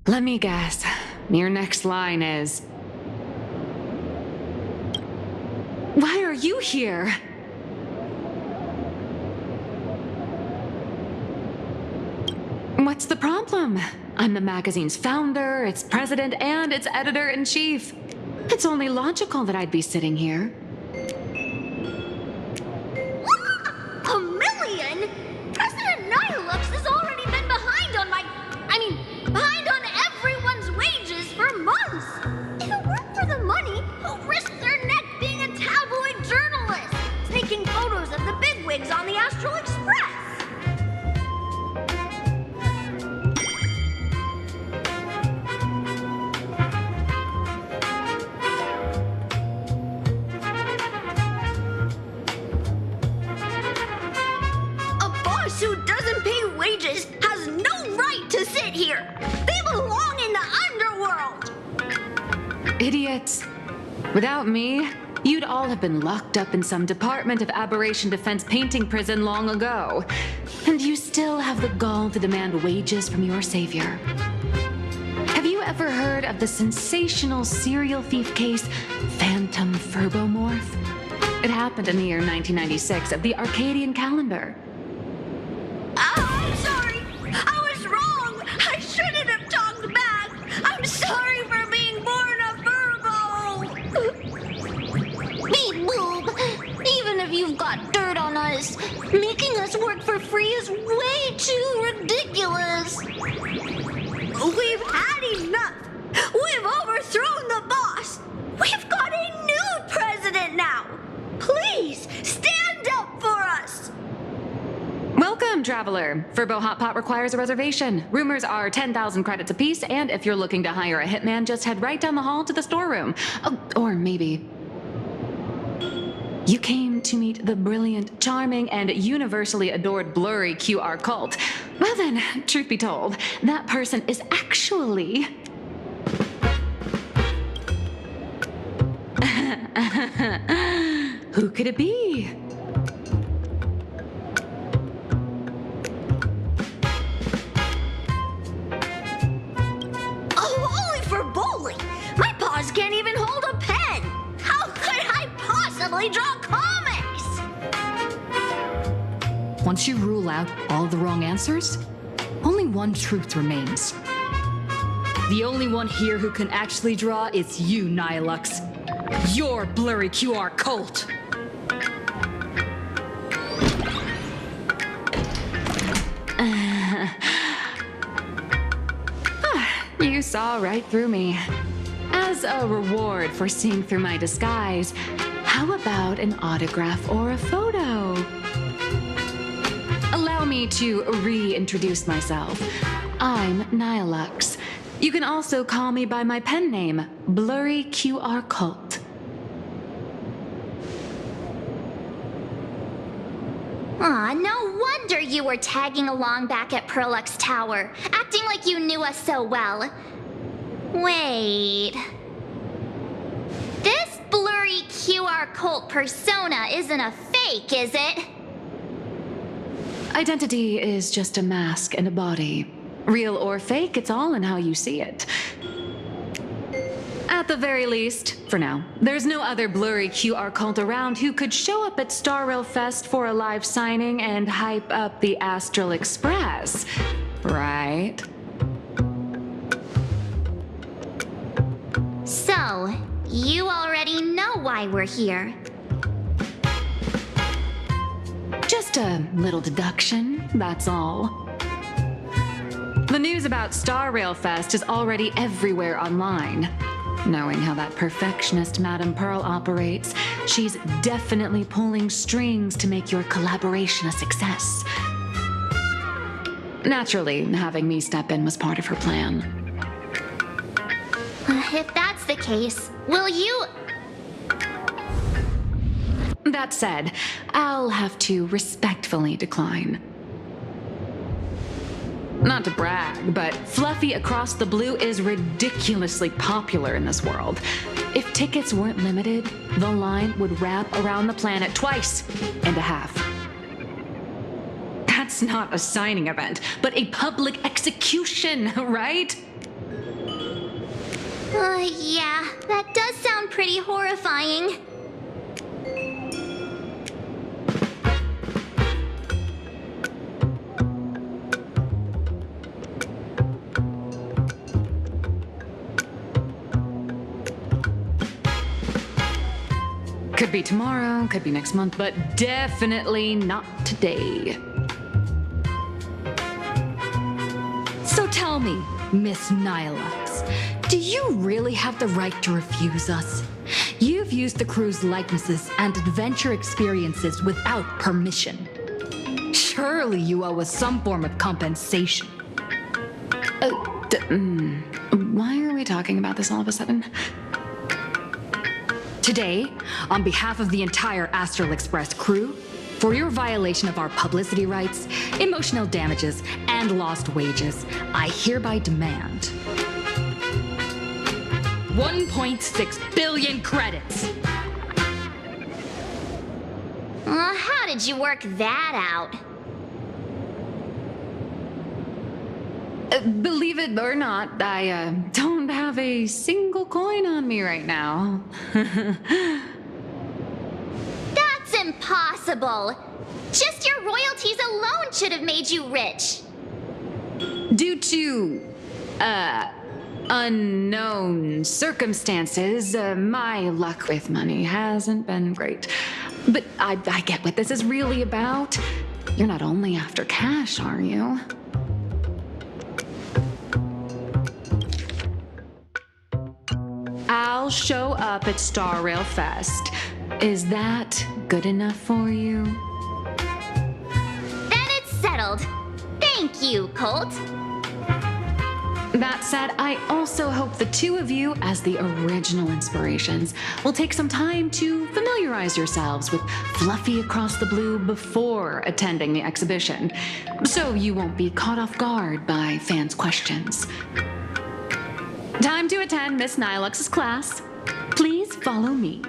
Let me guess. Your next line is... Why are you here? What's the problem? I'm the magazine's founder, its president, and its editor-in-chief. It's only logical that I'd be sitting here. A million? President Nihilux has already been behind on behind on everyone's wages for months. If it weren't for the money, who'd risk their neck being a tabloid journalist, taking photos of the bigwigs on the Astral Express? Who doesn't pay wages has no right to sit here. They belong in the underworld. Idiots. Without me, you'd all have been locked up in some Department of Aberration Defense painting prison long ago. And you still have the gall to demand wages from your savior. Have you ever heard of the sensational serial thief case, Phantom Furbomorph? It happened in the year 1996 of the Arcadian calendar. I'm sorry. I was wrong. I shouldn't have talked back. I'm sorry for being born a Virgo. Beep boop. Even if you've got dirt on us, making us work for free is way too ridiculous. We've had enough. We've overthrown the boss. We've got a new president now. Please stand up for us. Welcome, traveler. Furbo Hot Pot requires a reservation. Rumors are 10,000 credits apiece, and if you're looking to hire a hitman, just head right down the hall to the storeroom. Oh, or maybe... You came to meet the brilliant, charming, and universally adored blurry QR cult. Well then, truth be told, that person is actually... Who could it be? My paws can't even hold a pen! How could I possibly draw comics? Once you rule out all the wrong answers, only one truth remains. The only one here who can actually draw is you, Nihilux. Your blurry QR cult! You saw right through me. As a reward for seeing through my disguise, how about an autograph or a photo? Allow me to reintroduce myself. I'm Nihilux. You can also call me by my pen name, Blurry QR Cult. Aw, no wonder you were tagging along back at Perlux Tower, acting like you knew us so well. Wait... This blurry QR cult persona isn't a fake, is it? Identity is just a mask and a body. Real or fake, it's all in how you see it. At the very least, for now, there's no other blurry QR cult around who could show up at Star Rail Fest for a live signing and hype up the Astral Express, right? So, you already know why we're here. Just a little deduction, that's all. The news about Star Rail Fest is already everywhere online. Knowing how that perfectionist Madame Pearl operates, she's definitely pulling strings to make your collaboration a success. Naturally, having me step in was part of her plan. If that's the case, will you... That said, I'll have to respectfully decline. Not to brag, but Fluffy Across the Blue is ridiculously popular in this world. If tickets weren't limited, the line would wrap around the planet twice and a half. That's not a signing event, but a public execution, right? Yeah, that does sound pretty horrifying. Could be tomorrow, could be next month, but definitely not today. So tell me, Miss Nihilux, do you really have the right to refuse us? You've used the crew's likenesses and adventure experiences without permission. Surely you owe us some form of compensation. Why are we talking about this all of a sudden? Today, on behalf of the entire Astral Express crew, for your violation of our publicity rights, emotional damages, and lost wages, I hereby demand 1.6 billion credits. How did you work that out? Believe it or not, I don't have a single coin on me right now. That's impossible. Just your royalties alone should have made you rich. Due to, unknown circumstances, my luck with money hasn't been great. But I get what this is really about. You're not only after cash, are you? I'll show up at Star Rail Fest. Is that good enough for you? Then it's settled. Thank you, Colt. That said, I also hope the two of you, as the original inspirations, will take some time to familiarize yourselves with Fluffy Across the Blue before attending the exhibition, so you won't be caught off guard by fans' questions. Time to attend Miss Nihilux's class. Please follow me.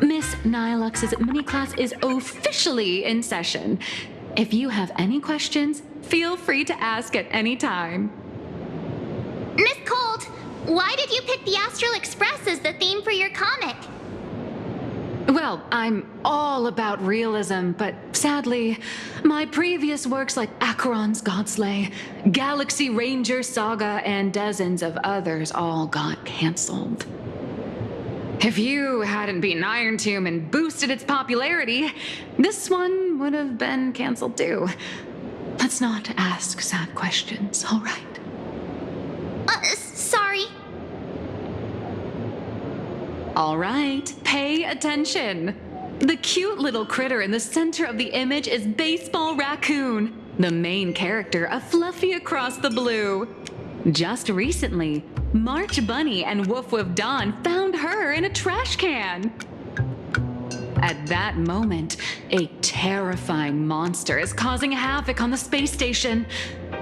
Miss Nihilux's mini class is officially in session. If you have any questions, feel free to ask at any time. Miss Colt, why did you pick the Astral Express as the theme for your comic? Well, I'm all about realism, but sadly, my previous works like Acheron's Godslay, Galaxy Ranger Saga, and dozens of others all got canceled. If you hadn't beaten Iron Tomb and boosted its popularity, this one would have been canceled too. Let's not ask sad questions, all right? Sorry. All right, pay attention. The cute little critter in the center of the image is Baseball Raccoon, the main character of Fluffy Across the Blue. Just recently, March Bunny and Woof Woof Dawn found her in a trash can. At that moment, a terrifying monster is causing havoc on the space station.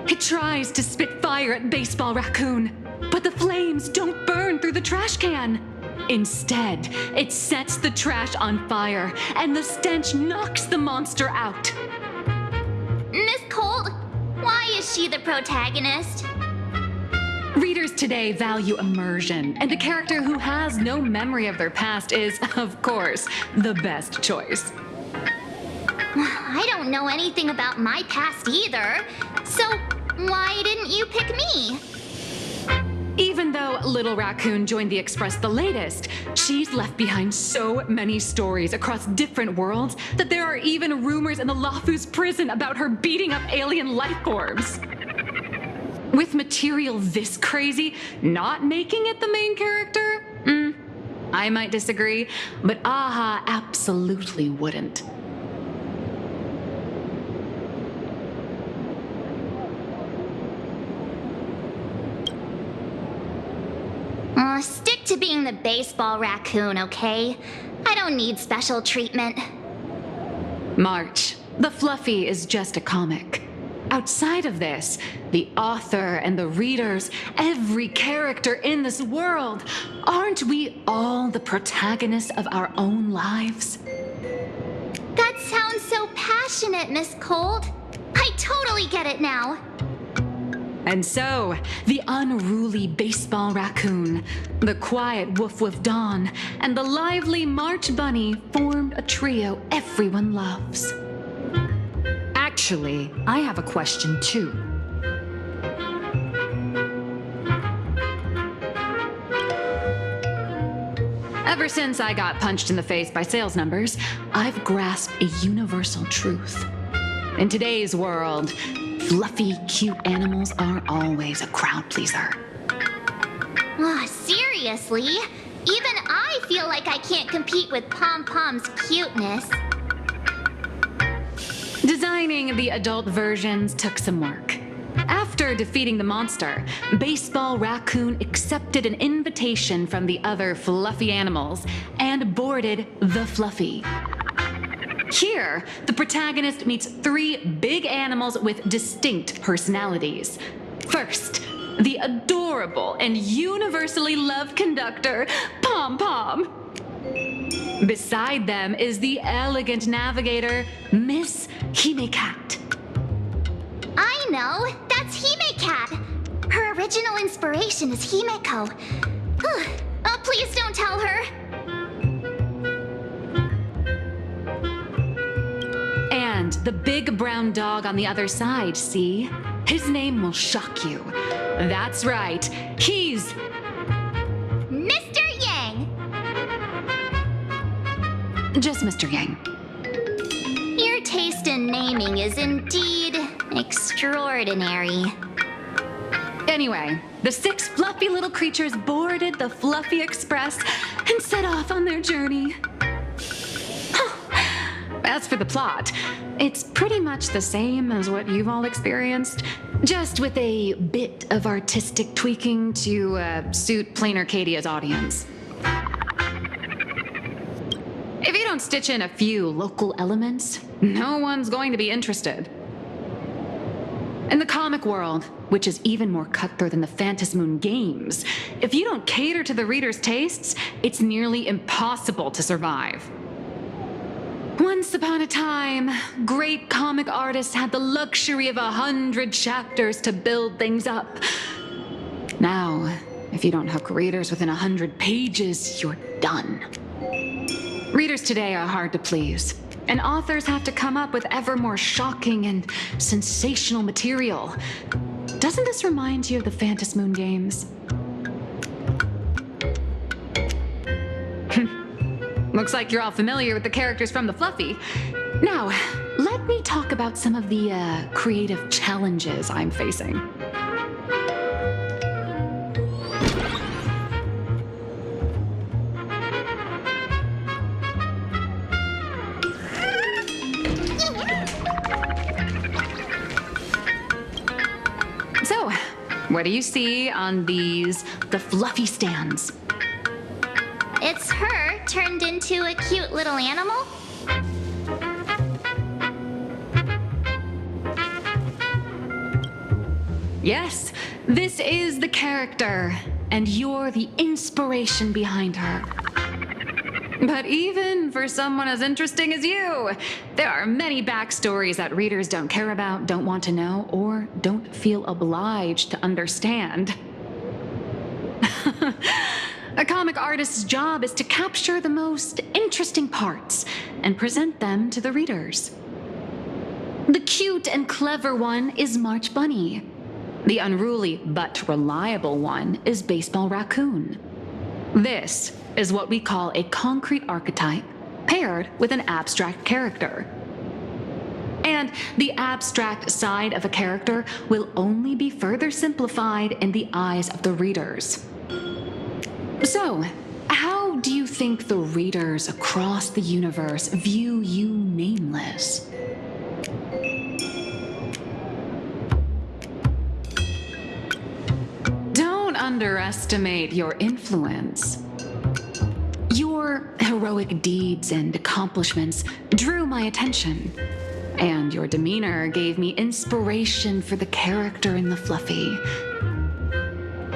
It tries to spit fire at Baseball Raccoon, but the flames don't burn through the trash can. Instead, it sets the trash on fire, and the stench knocks the monster out. Miss Colt, why is she the protagonist? Readers today value immersion, and a character who has no memory of their past is, of course, the best choice. I don't know anything about my past either, so why didn't you pick me? Even though Little Raccoon joined the Express the latest, she's left behind so many stories across different worlds that there are even rumors in the Lafu's prison about her beating up alien life forms. With material this crazy, not making it the main character? I might disagree, but Aha absolutely wouldn't. Stick to being the Baseball Raccoon, okay? I don't need special treatment. March, the Fluffy is just a comic. Outside of this, the author and the readers, every character in this world, aren't we all the protagonists of our own lives? That sounds so passionate, Miss Cold. I totally get it now. And so, the unruly baseball raccoon, the quiet woof-woof Dawn, and the lively March Bunny formed a trio everyone loves. Actually, I have a question too. Ever since I got punched in the face by sales numbers, I've grasped a universal truth. In today's world, fluffy, cute animals are always a crowd pleaser. Seriously? Even I feel like I can't compete with Pom Pom's cuteness. Designing the adult versions took some work. After defeating the monster, Baseball Raccoon accepted an invitation from the other fluffy animals and boarded the Fluffy. Here, the protagonist meets 3 big animals with distinct personalities. First, the adorable and universally loved conductor, Pom Pom. Beside them is the elegant navigator, Miss Hime-Cat. I know, that's Hime-Cat. Her original inspiration is Himeko. Oh, please don't tell her. And the big brown dog on the other side, see? His name will shock you. That's right, he's Mr. Yang. just Mr. Yang. Your taste in naming is indeed extraordinary. Anyway, the 6 fluffy little creatures boarded the Fluffy Express and set off on their journey. As for the plot, it's pretty much the same as what you've all experienced, just with a bit of artistic tweaking to suit Plain Arcadia's audience. If you don't stitch in a few local elements, no one's going to be interested. In the comic world, which is even more cutthroat than the Phantasmoon games, if you don't cater to the reader's tastes, it's nearly impossible to survive. Once upon a time, great comic artists had the luxury of 100 chapters to build things up. Now, if you don't hook readers within 100 pages, you're done. Readers today are hard to please, and authors have to come up with ever more shocking and sensational material. Doesn't this remind you of the Phantasmoon games? Looks like you're all familiar with the characters from the Fluffy. Now, let me talk about some of the creative challenges I'm facing. So, what do you see on the Fluffy stands? It's her turned into a cute little animal? Yes, this is the character, and you're the inspiration behind her. But even for someone as interesting as you, there are many backstories that readers don't care about, don't want to know, or don't feel obliged to understand. A comic artist's job is to capture the most interesting parts and present them to the readers. The cute and clever one is March Bunny. The unruly but reliable one is Baseball Raccoon. This is what we call a concrete archetype paired with an abstract character. And the abstract side of a character will only be further simplified in the eyes of the readers. So, how do you think the readers across the universe view you nameless? Don't underestimate your influence. Your heroic deeds and accomplishments drew my attention. and your demeanor gave me inspiration for the character in the Fluffy.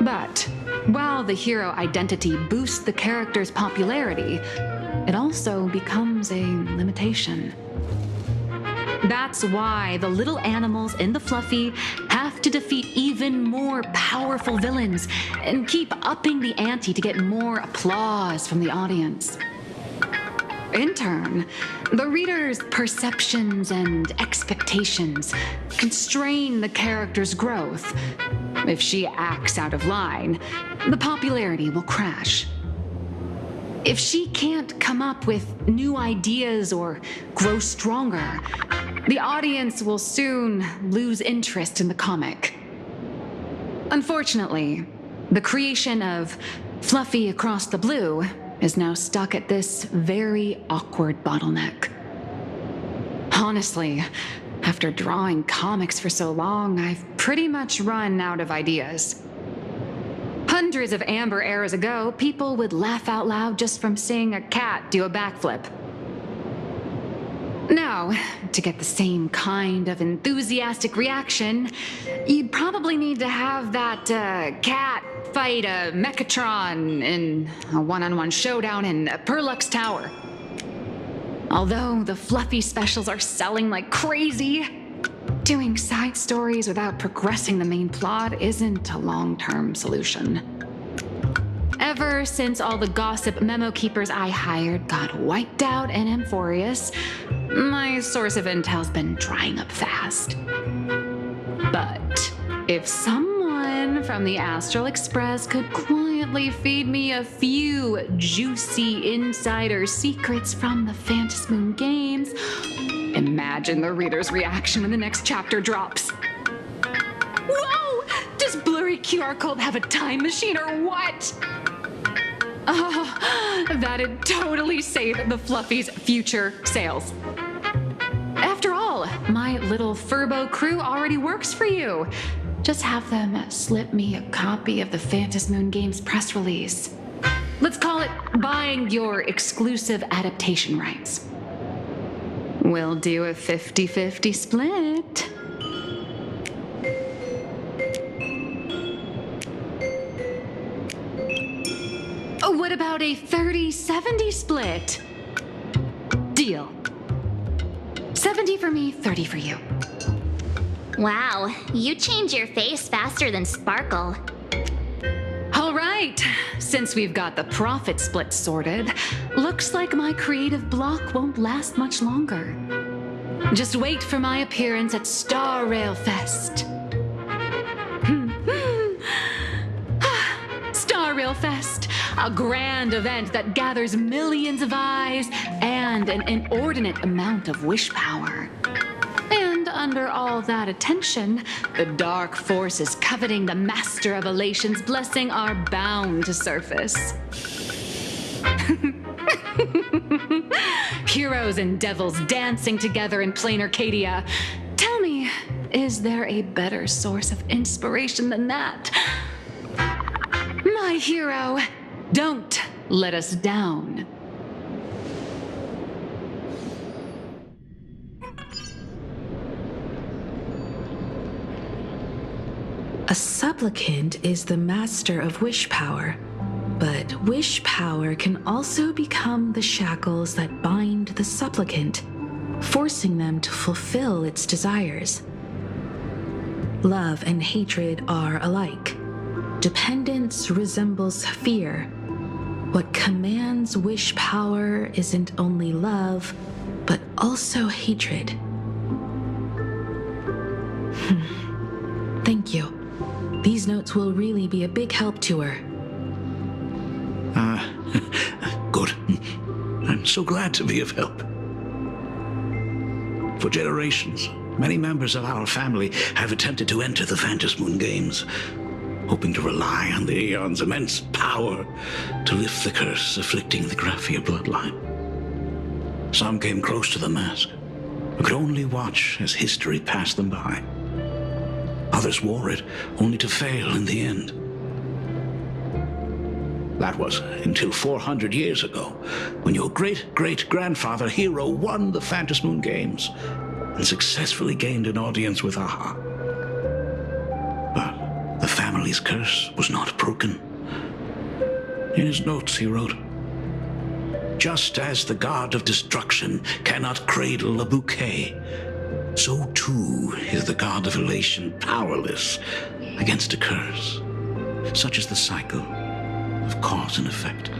But while the hero identity boosts the character's popularity, it also becomes a limitation. That's why the little animals in the Fluffy have to defeat even more powerful villains and keep upping the ante to get more applause from the audience. In turn, the reader's perceptions and expectations constrain the character's growth. If she acts out of line, the popularity will crash. If she can't come up with new ideas or grow stronger, the audience will soon lose interest in the comic. Unfortunately, the creation of Fluffy Across the Blue is now stuck at this very awkward bottleneck. Honestly, after drawing comics for so long, I've pretty much run out of ideas. Hundreds of amber eras ago, people would laugh out loud just from seeing a cat do a backflip. Now, to get the same kind of enthusiastic reaction, you'd probably need to have that cat fight a Mechatron in a one-on-one showdown in Perlux Tower. Although the Fluffy specials are selling like crazy, doing side stories without progressing the main plot isn't a long-term solution. Ever since all the gossip memo keepers I hired got wiped out in Amphorius, my source of intel's been drying up fast. But if someone from the Astral Express could quietly feed me a few juicy insider secrets from the Phantasmoon games, imagine the reader's reaction when the next chapter drops. Whoa! Does Blurry QR Cult have a time machine or what? Oh, that'd totally save the Fluffy's future sales. After all, my little Furbo crew already works for you. Just have them slip me a copy of the Phantasmoon Games press release. Let's call it buying your exclusive adaptation rights. We'll do a 50-50 split. What about a 30-70 split? Deal. 70 for me, 30 for you. Wow, you change your face faster than Sparkle. All right, since we've got the profit split sorted, looks like my creative block won't last much longer. Just wait for my appearance at Star Rail Fest. Star Rail Fest, a grand event that gathers millions of eyes and an inordinate amount of wish power. And under all that attention, the dark forces coveting the Master of Elation's blessing are bound to surface. Heroes and devils dancing together in plain Arcadia. Tell me, is there a better source of inspiration than that? My hero, don't let us down. A supplicant is the master of wish power, but wish power can also become the shackles that bind the supplicant, forcing them to fulfill its desires. Love and hatred are alike. Dependence resembles fear. What commands wish power isn't only love, but also hatred. Thank you. These notes will really be a big help to her. Good. I'm so glad to be of help. For generations, many members of our family have attempted to enter the Phantasmoon Games, hoping to rely on the Aeon's immense power to lift the curse afflicting the Graphia bloodline. Some came close to the mask, but could only watch as history passed them by. Others wore it, only to fail in the end. That was until 400 years ago, when your great-great-grandfather Hero won the Phantasmoon Games, and successfully gained an audience with Aha. But the family's curse was not broken. In his notes he wrote, "Just as the god of destruction cannot cradle a bouquet, so too is the god of elation powerless against a curse. Such is the cycle of cause and effect."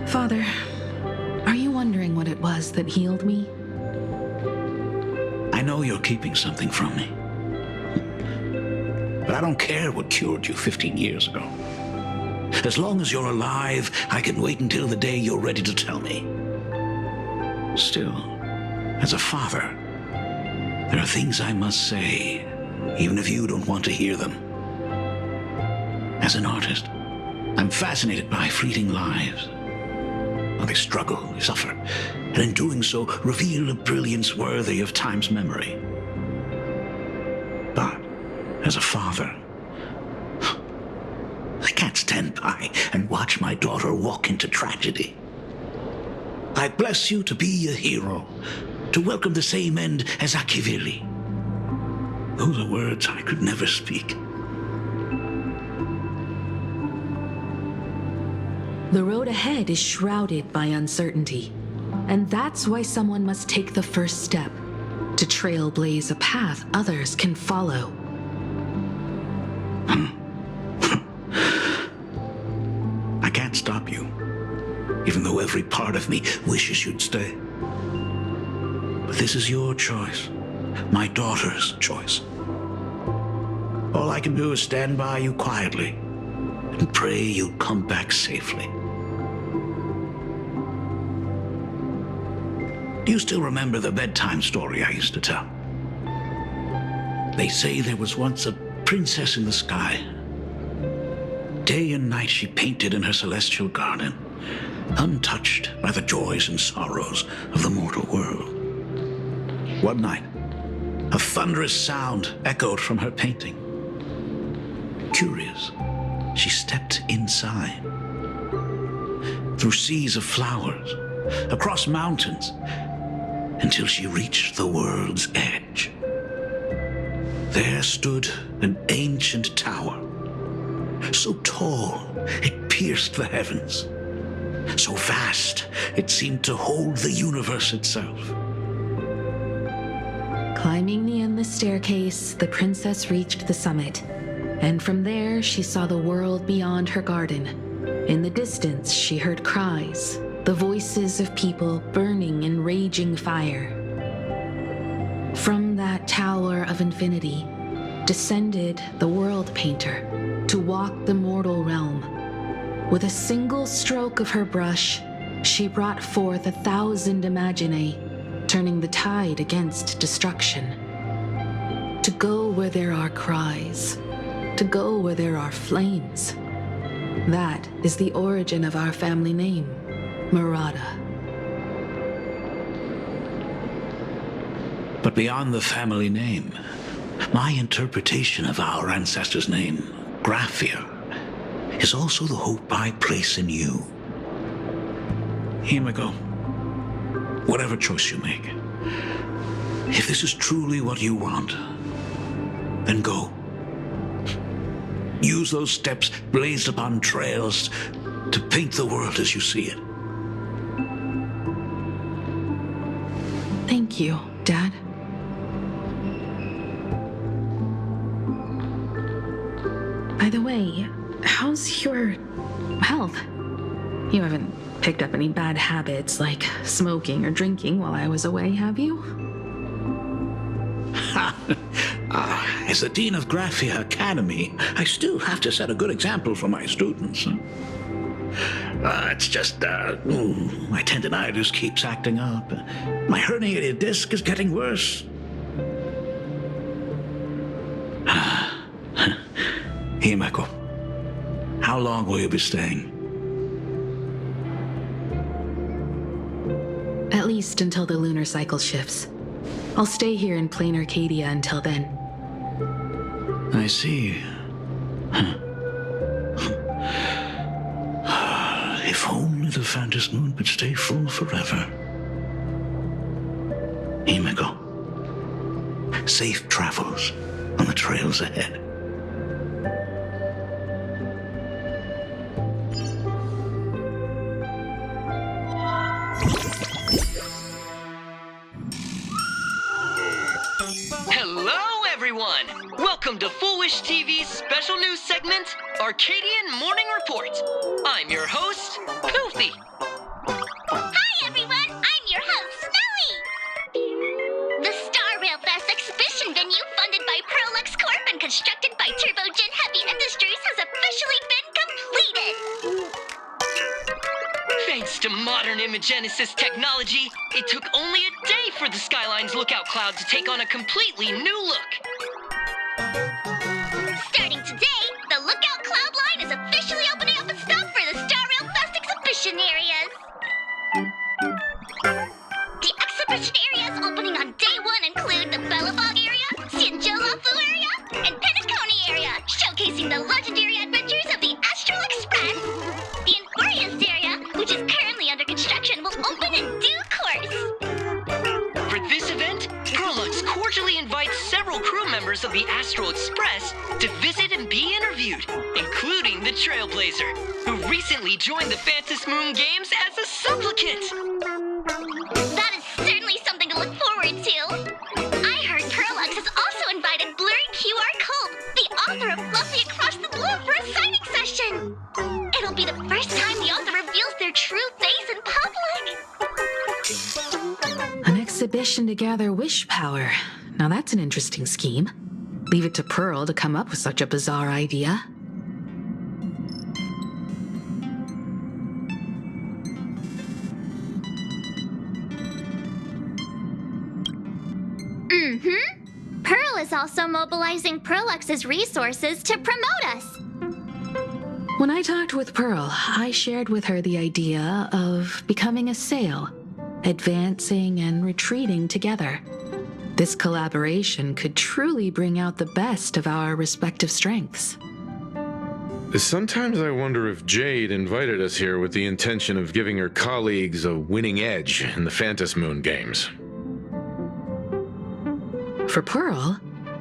Father, are you wondering what it was that healed me? I know you're keeping something from me. But I don't care what cured you 15 years ago. As long as you're alive, I can wait until the day you're ready to tell me. Still, as a father, there are things I must say, even if you don't want to hear them. As an artist, I'm fascinated by fleeting lives. How they struggle, they suffer, and in doing so, reveal a brilliance worthy of time's memory. But, as a father, I can't stand by and watch my daughter walk into tragedy. I bless you to be a hero, to welcome the same end as Ashveil. Those are words I could never speak. The road ahead is shrouded by uncertainty, and that's why someone must take the first step to trailblaze a path others can follow. I can't stop you, even though every part of me wishes you'd stay. But this is your choice, my daughter's choice. All I can do is stand by you quietly and pray you'll come back safely. Do you still remember the bedtime story I used to tell? They say there was once a princess in the sky. Day and night she painted in her celestial garden, untouched by the joys and sorrows of the mortal world. One night, a thunderous sound echoed from her painting. Curious, she stepped inside. Through seas of flowers, across mountains, until she reached the world's edge. There stood an ancient tower, so tall it pierced the heavens, so vast it seemed to hold the universe itself. Climbing the endless staircase, the princess reached the summit, and from there she saw the world beyond her garden. In the distance, she heard cries, the voices of people burning in raging fire. From that tower of infinity descended the world painter to walk the mortal realm. With a single stroke of her brush, she brought forth 1,000 imaginae, turning the tide against destruction. To go where there are cries, to go where there are flames. That is the origin of our family name, Murata. But beyond the family name, my interpretation of our ancestors' name, Graphia, is also the hope I place in you. Himiko, whatever choice you make, if this is truly what you want, then go. Use those steps blazed upon trails to paint the world as you see it. Thank you, Dad. By the way, how's your health? You haven't picked up any bad habits like smoking or drinking while I was away, have you? As the Dean of Graphia Academy, I still have to set a good example for my students. It's just, my tendinitis keeps acting up. My herniated disc is getting worse. Himiko, how long will you be staying? At least until the lunar cycle shifts. I'll stay here in plain Arcadia until then. I see. If only the Phantom Moon could stay full forever. Himeko. Safe travels on the trails ahead. Hello, everyone! Welcome to Foolish TV's special news segment, Arcadian Morning Report. I'm your host, Poofy. Hi, everyone! I'm your host, Snowy! The Star Rail Fest exhibition venue, funded by Prolux Corp and constructed by Turbogen Heavy Industries, has officially been completed! Thanks to modern imagenesis technology, it took only a day for the Skyline's lookout cloud to take on a completely new look. Starting today, the Lookout Cloud line is officially opening up a stop for the Star Rail Fest exhibition areas. The exhibition areas opening on day one include the Belobog area, Sinjolafu area, and Penacony area, showcasing the legendary adventures of the Astral Express. The Enforius area, which is currently under construction, will open in due course. For this event, Prolux cordially invites several crew members of the Astral Express to visit and be interviewed, including the Trailblazer, who recently joined the Phantom Moon Games as a supplicant. That is certainly something to look forward to. I heard Prolux has also invited Blurry QR Cole, the author of Fluffy Across the Blue, for a signing session. It'll be the first time the author reveals their true face in public. An exhibition to gather wish power. Now that's an interesting scheme. Leave it to Pearl to come up with such a bizarre idea. Pearl is also mobilizing Prolux's resources to promote us. When I talked with Pearl, I shared with her the idea of becoming a sail, advancing and retreating together. This collaboration could truly bring out the best of our respective strengths. Sometimes I wonder if Jade invited us here with the intention of giving her colleagues a winning edge in the Phantom Moon Games. For Pearl,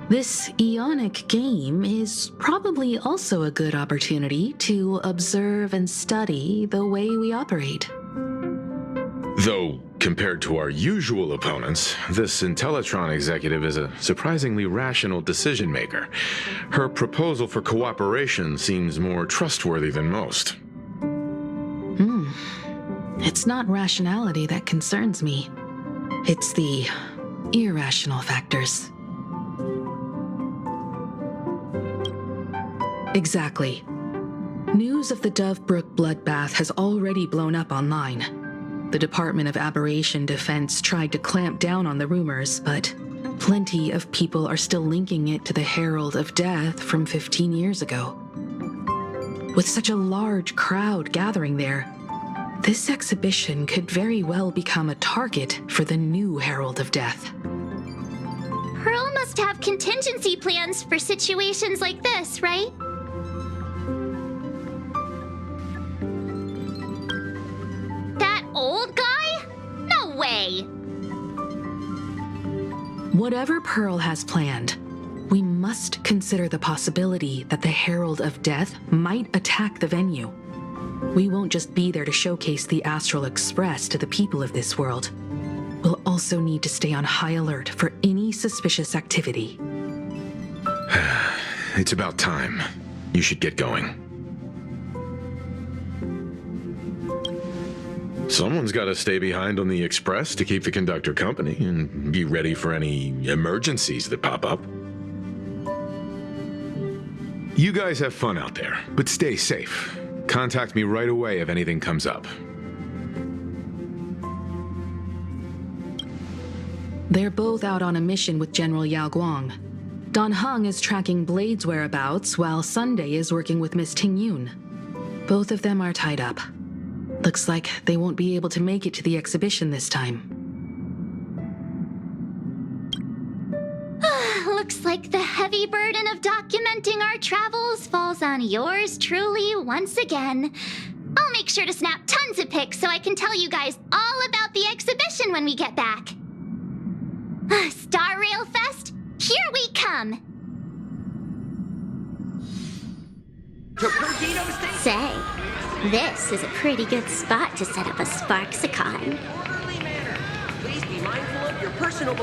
this Ionic game is probably also a good opportunity to observe and study the way we operate. Though, compared to our usual opponents, this Intellitron executive is a surprisingly rational decision maker. Her proposal for cooperation seems more trustworthy than most. It's not rationality that concerns me. It's the irrational factors. Exactly. News of the Dovebrook bloodbath has already blown up online. The Department of Aberration Defense tried to clamp down on the rumors, but plenty of people are still linking it to the Herald of Death from 15 years ago. With such a large crowd gathering there, this exhibition could very well become a target for the new Herald of Death. Pearl must have contingency plans for situations like this, right? That old guy? No way! Whatever Pearl has planned, we must consider the possibility that the Herald of Death might attack the venue. We won't just be there to showcase the Astral Express to the people of this world. We'll also need to stay on high alert for any suspicious activity. It's about time. You should get going. Someone's got to stay behind on the express to keep the conductor company and be ready for any emergencies that pop up. You guys have fun out there, but stay safe. Contact me right away if anything comes up. They're both out on a mission with General Yao Guang. Don Hung is tracking Blade's whereabouts, while Sunday is working with Miss Ting Yun. Both of them are tied up. Looks like they won't be able to make it to the exhibition this time. Looks like the heavy burden of documenting our travels falls on yours truly once again. I'll make sure to snap tons of pics so I can tell you guys all about the exhibition when we get back. Star Rail Fest, here we come. Say, this is a pretty good spot to set up a Sparksicon. Please be mindful of your personal